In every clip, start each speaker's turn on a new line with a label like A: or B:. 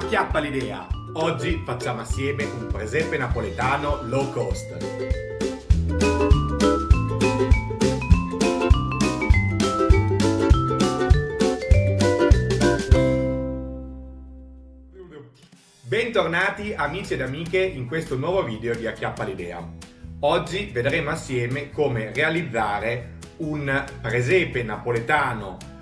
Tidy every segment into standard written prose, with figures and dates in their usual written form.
A: Acchiappa l'idea! Oggi facciamo assieme un presepe napoletano low cost. Bentornati amici ed amiche in questo nuovo video di Acchiappa l'idea. Oggi vedremo assieme come realizzare un presepe napoletano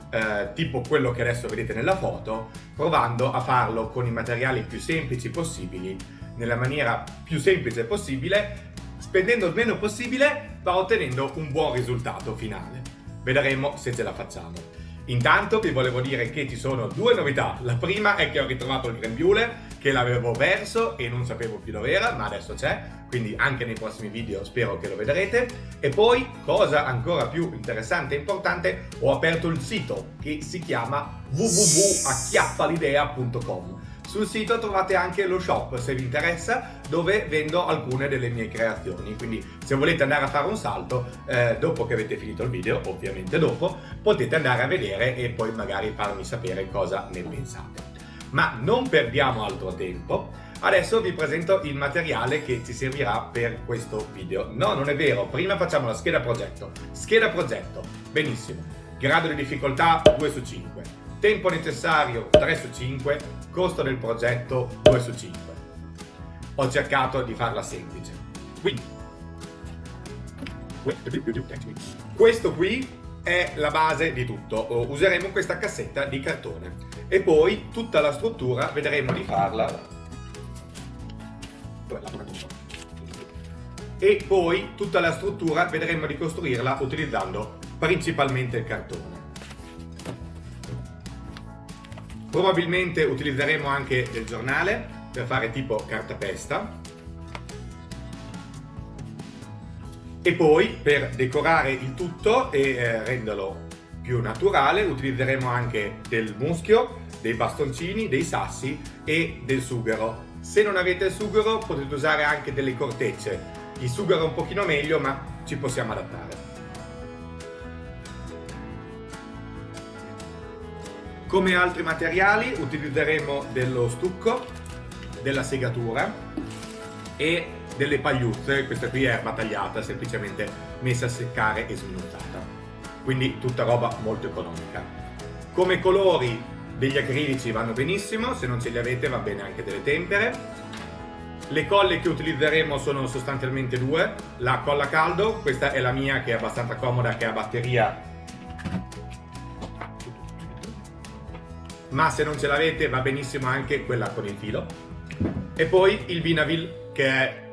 A: tipo quello che adesso vedete nella foto, provando a farlo con i materiali più semplici possibili, nella maniera più semplice possibile, spendendo il meno possibile ma ottenendo un buon risultato finale. Vedremo se ce la facciamo. Intanto vi volevo dire che ci sono due novità. La prima è che ho ritrovato il grembiule, che l'avevo perso e non sapevo più dove era, ma adesso c'è, quindi anche nei prossimi video spero che lo vedrete. E poi, cosa ancora più interessante e importante, ho aperto il sito che si chiama www.acchiappalidea.com. Sul sito trovate anche lo shop se vi interessa, dove vendo alcune delle mie creazioni, quindi se volete andare a fare un salto dopo che avete finito il video, ovviamente dopo, potete andare a vedere e poi magari farmi sapere cosa ne pensate. Ma non perdiamo altro tempo, adesso vi presento il materiale che ci servirà per questo video. No, non è vero, prima facciamo la scheda progetto. Scheda progetto, benissimo, grado di difficoltà 2 su 5, tempo necessario 3 su 5, costo del progetto 2 su 5. Ho cercato di farla semplice. Quindi, questo qui è la base di tutto. Useremo questa cassetta di cartone e poi tutta la struttura vedremo di farla. E poi tutta la struttura vedremo di costruirla utilizzando principalmente il cartone. Probabilmente utilizzeremo anche del giornale per fare tipo cartapesta. E poi per decorare il tutto e renderlo più naturale utilizzeremo anche del muschio, dei bastoncini, dei sassi e del sughero. Se non avete il sughero potete usare anche delle cortecce. Il sughero è un pochino meglio, ma ci possiamo adattare. Come altri materiali utilizzeremo dello stucco, della segatura e delle pagliuzze. Questa qui è erba tagliata, semplicemente messa a seccare e sminuzzata, quindi tutta roba molto economica. Come colori degli acrilici vanno benissimo, se non ce li avete va bene anche delle tempere. Le colle che utilizzeremo sono sostanzialmente due. La colla a caldo, questa è la mia che è abbastanza comoda, che ha batteria, ma se non ce l'avete va benissimo anche quella con il filo. E poi il Vinavil, che è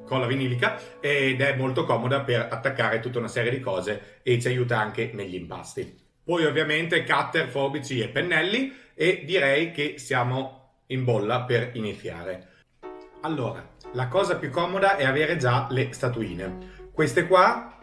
A: colla vinilica ed è molto comoda per attaccare tutta una serie di cose e ci aiuta anche negli impasti. Poi ovviamente cutter, forbici e pennelli, e direi che siamo in bolla per iniziare. Allora, la cosa più comoda è avere già le statuine. Queste qua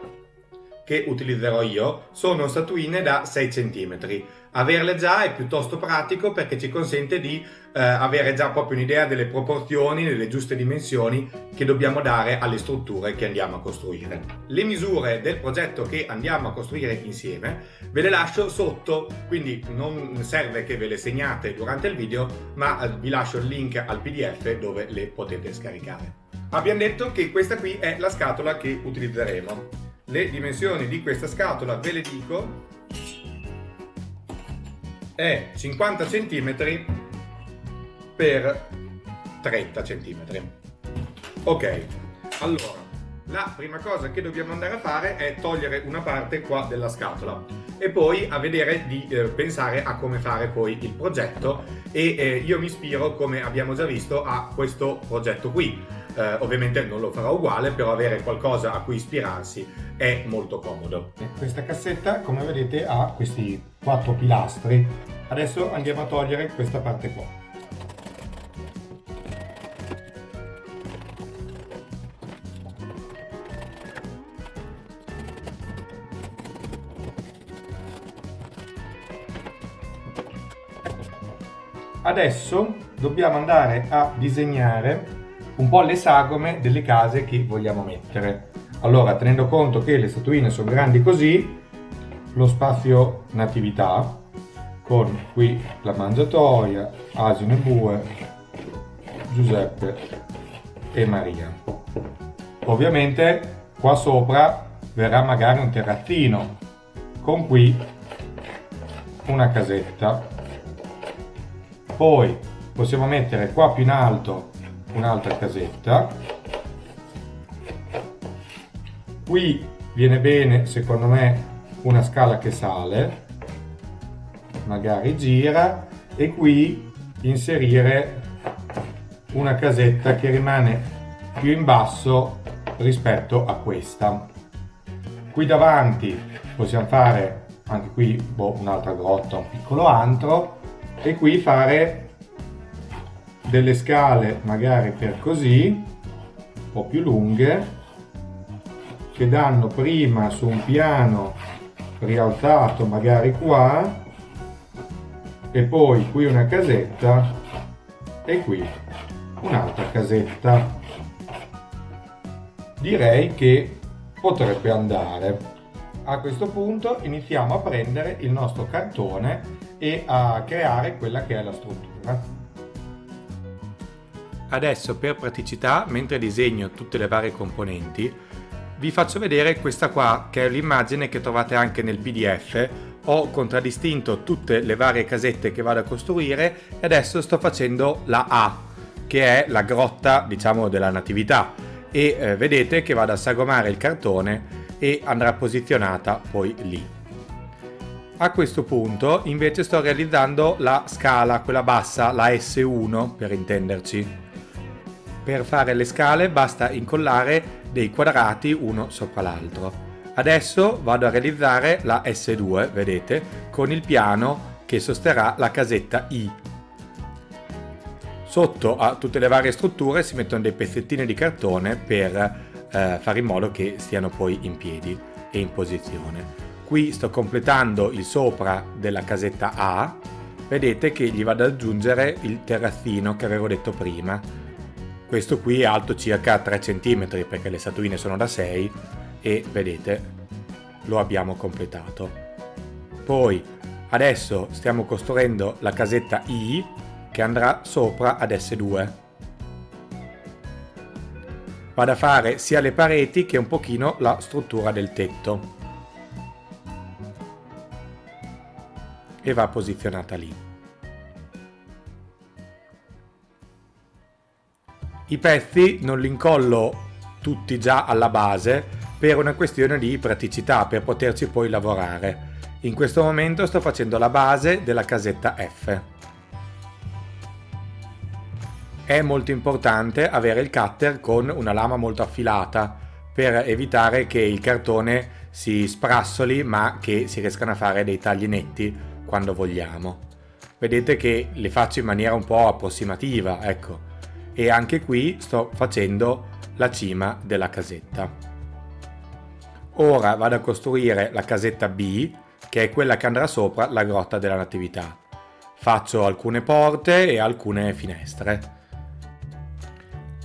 A: che utilizzerò io sono statuine da 6 cm. Averle già è piuttosto pratico perché ci consente di avere già proprio un'idea delle proporzioni, delle giuste dimensioni che dobbiamo dare alle strutture che andiamo a costruire. Le misure del progetto che andiamo a costruire insieme ve le lascio sotto, quindi non serve che ve le segnate durante il video, ma vi lascio il link al PDF dove le potete scaricare. Abbiamo detto che questa qui è la scatola che utilizzeremo. Le dimensioni di questa scatola ve le dico, è 50 cm per 30 cm. Ok, allora la prima cosa che dobbiamo andare a fare è togliere una parte qua della scatola e poi a vedere di pensare a come fare poi il progetto e io mi ispiro, come abbiamo già visto, a questo progetto qui. Ovviamente non lo farò uguale, però avere qualcosa a cui ispirarsi è molto comodo. Questa cassetta, come vedete, ha questi 4 pilastri. Adesso andiamo a togliere questa parte qua. Adesso dobbiamo andare a disegnare un po' le sagome delle case che vogliamo mettere. Allora, tenendo conto che le statuine sono grandi così, lo spazio natività
B: con qui la mangiatoia, asino e bue, Giuseppe e Maria. Ovviamente qua sopra verrà magari un terrazzino con qui una casetta. Poi possiamo mettere qua più in alto un'altra casetta. Qui viene bene secondo me una scala che sale, magari gira, e qui inserire una casetta che rimane più in basso rispetto a questa. Qui davanti possiamo fare anche qui un'altra grotta, un piccolo antro, e qui fare delle scale magari per così, un po' più lunghe, che danno prima su un piano rialzato magari qua, e poi qui una casetta e qui un'altra casetta. Direi che potrebbe andare. A questo punto iniziamo a prendere il nostro cartone e a creare quella che è la struttura.
A: Adesso, per praticità, mentre disegno tutte le varie componenti, vi faccio vedere questa qua, che è l'immagine che trovate anche nel PDF. Ho contraddistinto tutte le varie casette che vado a costruire e adesso sto facendo la A, che è la grotta, diciamo, della natività, e vedete che vado a sagomare il cartone e andrà posizionata poi lì. A questo punto invece sto realizzando la scala, quella bassa, la S1 per intenderci. Per fare le scale basta incollare dei quadrati uno sopra l'altro. Adesso vado a realizzare la S2, vedete, con il piano che sosterrà la casetta I. Sotto a tutte le varie strutture si mettono dei pezzettini di cartone per fare in modo che stiano poi in piedi e in posizione. Qui sto completando il sopra della casetta A, vedete che gli vado ad aggiungere il terrazzino che avevo detto prima. Questo qui è alto circa 3 cm perché le statuine sono da 6 e vedete lo abbiamo completato. Poi adesso stiamo costruendo la casetta I che andrà sopra ad S2. Vado a fare sia le pareti che un pochino la struttura del tetto e va posizionata lì. I pezzi non li incollo tutti già alla base per una questione di praticità, per poterci poi lavorare. In questo momento sto facendo la base della casetta F. È molto importante avere il cutter con una lama molto affilata per evitare che il cartone si sprassoli, ma che si riescano a fare dei tagli netti quando vogliamo. Vedete che le faccio in maniera un po' approssimativa, ecco. E anche qui sto facendo la cima della casetta. Ora vado a costruire la casetta B, che è quella che andrà sopra la grotta della natività. Faccio alcune porte e alcune finestre.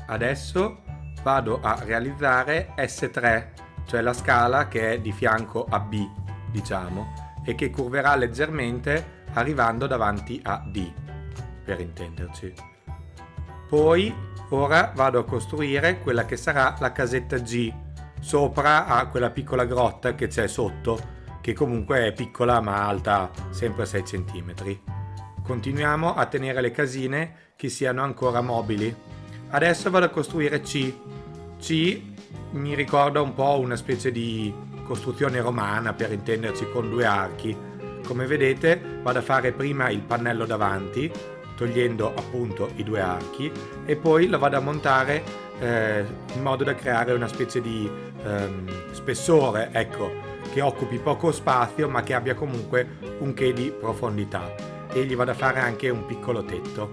A: Adesso vado a realizzare S3, cioè la scala che è di fianco a B, diciamo, e che curverà leggermente arrivando davanti a D, per intenderci. Poi ora vado a costruire quella che sarà la casetta G, sopra a quella piccola grotta che c'è sotto, che comunque è piccola ma alta sempre 6 cm. Continuiamo a tenere le casine che siano ancora mobili. Adesso vado a costruire C. C mi ricorda un po' una specie di costruzione romana, per intenderci, con 2 archi. Come vedete vado a fare prima il pannello davanti, togliendo appunto i 2 archi, e poi lo vado a montare in modo da creare una specie di spessore, ecco, che occupi poco spazio ma che abbia comunque un che di profondità, e gli vado a fare anche un piccolo tetto.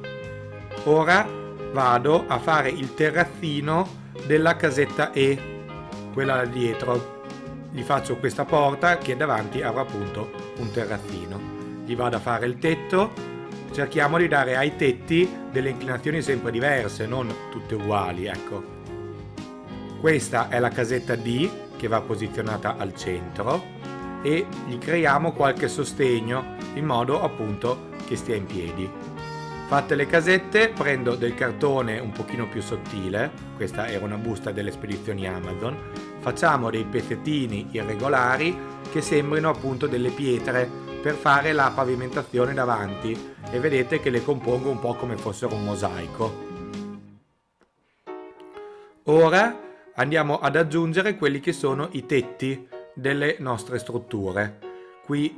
A: Ora vado a fare il terrazzino della casetta E, quella dietro. Gli faccio questa porta che davanti avrà appunto un terrazzino. Gli vado a fare il tetto. Cerchiamo di dare ai tetti delle inclinazioni sempre diverse, non tutte uguali, ecco. Questa è la casetta D che va posizionata al centro e gli creiamo qualche sostegno in modo appunto che stia in piedi. Fatte le casette, prendo del cartone un pochino più sottile, questa era una busta delle spedizioni Amazon, facciamo dei pezzettini irregolari che sembrino appunto delle pietre per fare la pavimentazione davanti, e vedete che le compongo un po' come fossero un mosaico. Ora andiamo ad aggiungere quelli che sono i tetti delle nostre strutture. Qui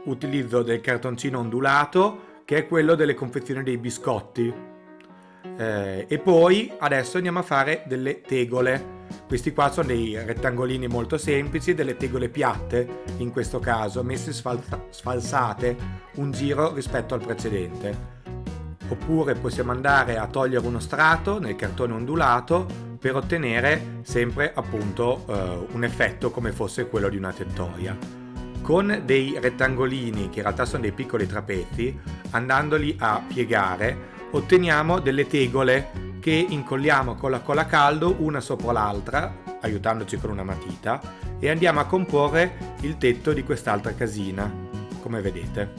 A: utilizzo del cartoncino ondulato, che è quello delle confezioni dei biscotti, e poi adesso andiamo a fare delle tegole. Questi qua sono dei rettangolini molto semplici, delle tegole piatte in questo caso, messe sfalsate un giro rispetto al precedente. Oppure possiamo andare a togliere uno strato nel cartone ondulato per ottenere sempre appunto un effetto come fosse quello di una tettoia. Con dei rettangolini, che in realtà sono dei piccoli trapezi, andandoli a piegare otteniamo delle tegole che incolliamo con la colla a caldo una sopra l'altra, aiutandoci con una matita, e andiamo a comporre il tetto di quest'altra casina, come vedete.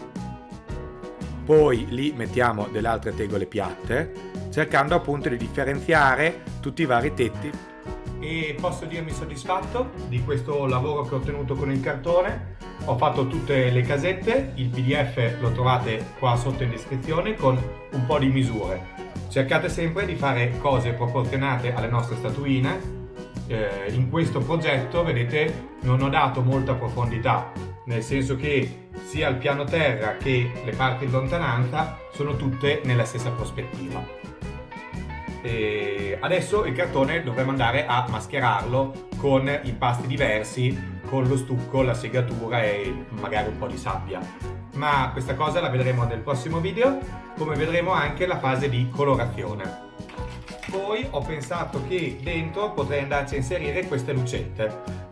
A: Poi lì mettiamo delle altre tegole piatte, cercando appunto di differenziare tutti i vari tetti. E posso dirmi soddisfatto di questo lavoro che ho ottenuto con il cartone. Ho fatto tutte le casette, il PDF lo trovate qua sotto in descrizione con un po' di misure. Cercate sempre di fare cose proporzionate alle nostre statuine. In questo progetto, vedete, non ho dato molta profondità, nel senso che sia il piano terra che le parti in lontananza sono tutte nella stessa prospettiva. E adesso il cartone dovremo andare a mascherarlo con impasti diversi, con lo stucco, la segatura e magari un po' di sabbia. Ma questa cosa la vedremo nel prossimo video, come vedremo anche la fase di colorazione. Poi ho pensato che dentro potrei andarci a inserire queste lucette.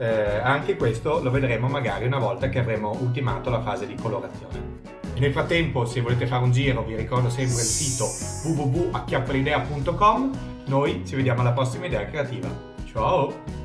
A: Anche questo lo vedremo magari una volta che avremo ultimato la fase di colorazione. Nel frattempo, se volete fare un giro, vi ricordo sempre il sito www.acchiappalidea.com. Noi ci vediamo alla prossima idea creativa. Ciao!